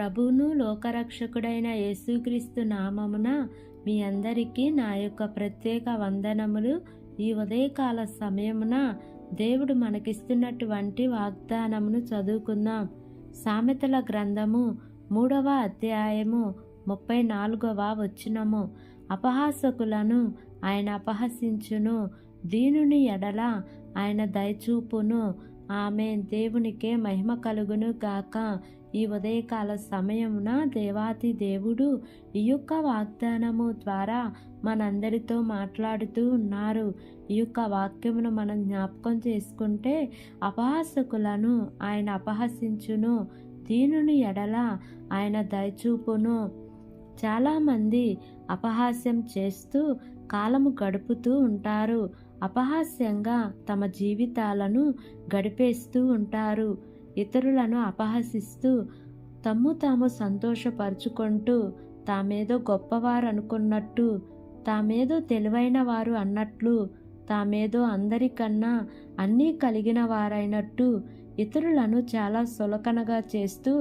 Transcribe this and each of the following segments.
ప్రభువును లోకరక్షకుడైన యేసుక్రీస్తు నామమున మీ అందరికీ నా యొక్క ప్రత్యేక వందనములు. ఈ ఉదయకాల సమయమున దేవుడు మనకిస్తున్నటువంటి వాగ్దానమును చదువుకుందాం. సామెతల గ్రంథము 3వ అధ్యాయము 34వ వచనము. అపహాసకులను ఆయన అపహసించును, దీనుని ఎడల ఆయన దయచూపును. ఆమేన్. దేవునికే మహిమ కలుగును గాక. ఈ ఉదయకాల సమయమున దేవాతి దేవుడు ఈ యొక్క వాగ్దానము ద్వారా మనందరితో మాట్లాడుతూ ఉన్నారు. ఈ యొక్క వాక్యమును మనం జ్ఞాపకం చేసుకుంటే, అపహాసకులను ఆయన అపహసించును, దీనుని ఎడల ఆయన దయచూపును. చాలామంది అపహాస్యం చేస్తూ కాలము గడుపుతూ ఉంటారు. అపహాస్యంగా తమ జీవితాలను గడిపేస్తూ ఉంటారు. ఇతరులను అపహసిస్తూ తాము సంతోషపరుచుకుంటూ తామేదో గొప్పవారు అనుకున్నట్టు, తామేదో తెలివైన వారు అన్నట్లు, తామేదో అందరికన్నా అన్నీ కలిగిన వారైనట్టు ఇతరులను చాలా సులకనగా చేస్తూ,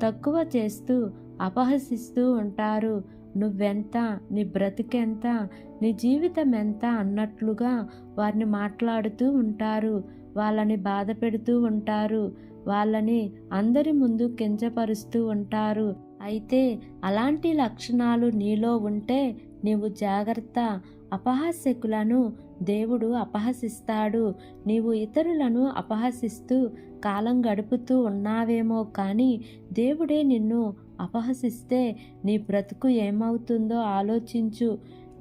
తక్కువ చేస్తూ, అపహసిస్తూ ఉంటారు. నువ్వెంత, నీ బ్రతికెంత, నీ జీవితం ఎంత అన్నట్లుగా వారిని మాట్లాడుతూ ఉంటారు. వాళ్ళని బాధ పెడుతూ ఉంటారు. వాళ్ళని అందరి ముందు కించపరుస్తూ ఉంటారు. అయితే అలాంటి లక్షణాలు నీలో ఉంటే నీవు జాగ్రత్త. అపహాస్యకులను దేవుడు అపహసిస్తాడు. నీవు ఇతరులను అపహసిస్తూ కాలం గడుపుతూ ఉన్నావేమో కానీ దేవుడే నిన్ను అపహసిస్తే నీ బ్రతుకు ఏమవుతుందో ఆలోచించు.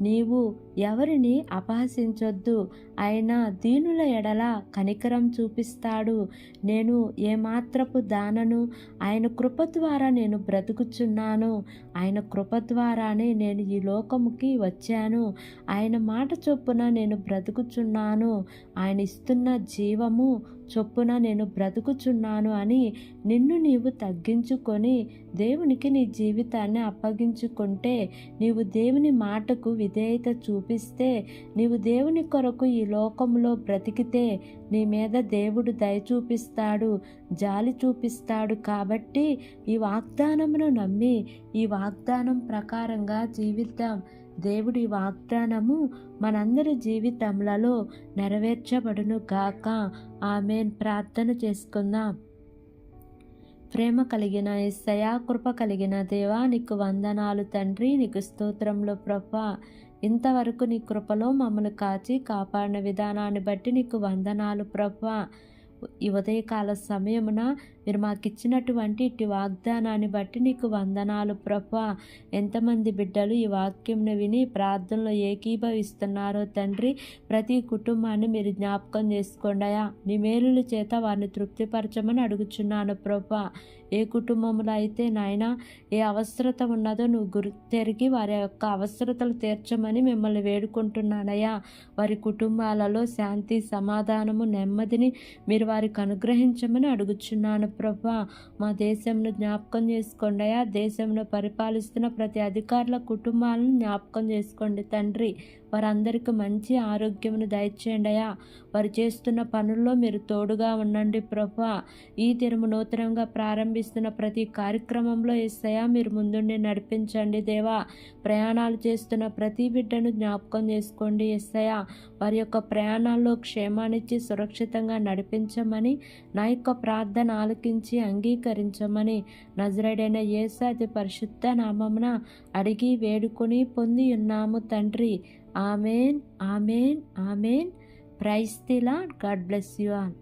నీవు ఎవరిని అపహసించొద్దు. ఆయన దీనుల ఎడల కనికరం చూపిస్తాడు. నేను ఏమాత్రపు దానను, ఆయన కృప ద్వారా నేను బ్రతుకుచున్నాను. ఆయన కృప ద్వారానే నేను ఈ లోకముకి వచ్చాను. ఆయన మాట చొప్పున నేను బ్రతుకుచున్నాను. ఆయన ఇస్తున్న జీవము చొప్పున నేను బ్రతుకుచున్నాను అని నిన్ను నీవు తగ్గించుకొని దేవునికి నీ జీవితాన్ని అప్పగించుకుంటే, నీవు దేవుని మాటకు విధేయత చూపిస్తే, నీవు దేవుని కొరకు ఈ లోకంలో బ్రతికితే నీ మీద దేవుడు దయ చూపిస్తాడు, జాలి చూపిస్తాడు. కాబట్టి ఈ వాగ్దానమును నమ్మి ఈ వాగ్దానం ప్రకారంగా జీవిద్దాం. దేవుడి వాగ్దానము మనందరి జీవితములలో నెరవేర్చబడును గాక. ఆమేన్. ప్రార్థన చేసుకుందాం. ప్రేమ కలిగిన యేసయ్యా, కృప కలిగిన దేవా, నీకు వందనాలు తండ్రి. నీకు స్తోత్రములు ప్రభువా. ఇంతవరకు నీ కృపలో మమ్మల్ని కాచి కాపాడిన విధానాన్ని బట్టి నీకు వందనాలు ప్రభువా. ఈ ఉదయకాల సమయమున మీరు మాకు ఇచ్చినటువంటి ఇటు వాగ్దానాన్ని బట్టి నీకు వందనాలు ప్రభువా. ఎంతమంది బిడ్డలు ఈ వాక్యంను విని ప్రార్థనలో ఏకీభవిస్తున్నారో తండ్రి, ప్రతి కుటుంబాన్ని మీరు జ్ఞాపకం చేసుకోండియా. నీ మేలుల చేత వారిని తృప్తిపరచమని అడుగుచున్నాను ప్రభువా. ఏ కుటుంబంలో అయితే నాయన ఏ అవసరత ఉన్నదో నువ్వు గుర్తెరిగి వారి యొక్క అవసరతలు తీర్చమని మిమ్మల్ని వేడుకుంటున్నానయ్యా. వారి కుటుంబాలలో శాంతి, సమాధానము, నెమ్మదిని మీరు వారికి అనుగ్రహించమని అడుగుచున్నాను ప్రభువా. మా దేశంను జ్ఞాపకం చేసుకోండి అయ్యా. దేశంలో పరిపాలిస్తున్న ప్రతి అధికారుల కుటుంబాలను జ్ఞాపకం చేసుకోండి తండ్రి. వారందరికీ మంచి ఆరోగ్యమును దయచేయండి అయ్యా. వారు చేస్తున్న పనుల్లో మీరు తోడుగా ఉండండి ప్రభువా. ఈ దినము నూతనంగా ప్రారంభిస్తున్న ప్రతి కార్యక్రమంలో యేసయ్యా మీరు ముందుండి నడిపించండి దేవా. ప్రయాణాలు చేస్తున్న ప్రతి బిడ్డను జ్ఞాపకం చేసుకోండి యేసయ్యా. వారి యొక్క ప్రయాణాల్లో క్షేమాన్నిచ్చి సురక్షితంగా నడిపించమని, నా యొక్క ప్రార్థన ఆలకించి అంగీకరించమని నజరేయుడైన యేసు అతి పరిశుద్ధ నామమున అడిగి వేడుకొని పొంది ఉన్నాము తండ్రి. Amen, amen, amen. Praise the Lord. God bless you all.